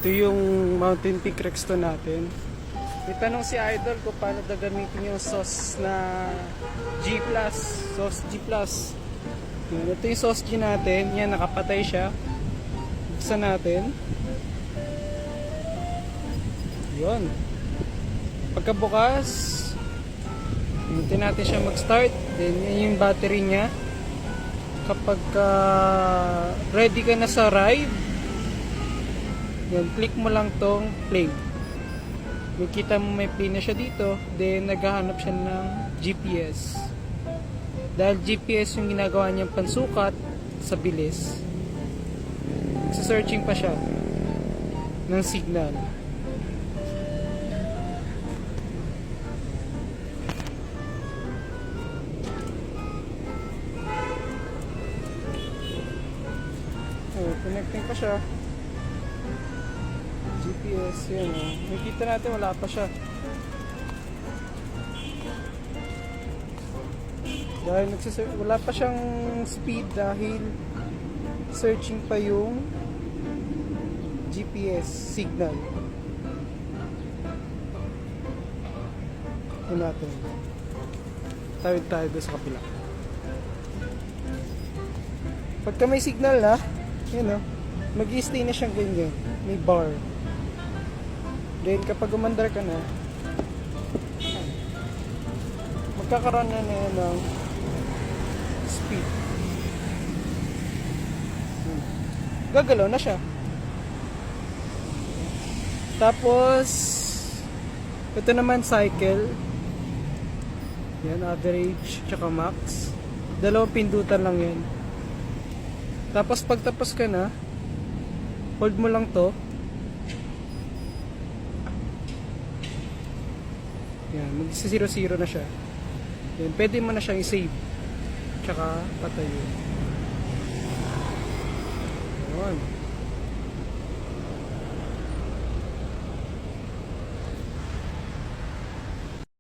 Ito yung Mountain Peak Rexton natin. May tanong si Idol kung paano gagamitin yung sauce na G+, sauce G+. Yan, ito yung sauce G natin. Yan, nakapatay siya. Buksan natin. Yun. Pagkabukas, hintayin natin siya mag-start. Then, yan yung battery niya. Kapag ready ka na sa ride, yan, click mo lang tong play. Makikita mo may play na siya dito. Then, naghahanap siya ng GPS. Dahil GPS yung ginagawa niyang pansukat sa bilis, searching pa siya ng signal. Oh, connecting pa siya. GPS, yun o. Nakikita natin wala pa siya. Dahil wala pa siyang speed dahil searching pa yung GPS signal. Ito natin. Tayo doon sa kapila. Pagka may signal na, yun o, mag-i-stay na siyang ganyan. May bar. Then kapag umandar ka na, magkakaroon na yan ng speed. Gagalaw na siya. Tapos ito naman cycle. Yan, average tsaka max. Dalawang pindutan lang yan. Tapos pagtapos ka na, hold mo lang to. Yan, mag-0-0 na siya. Yan, pwede mo na siyang i-save. Tsaka patayin. Yan.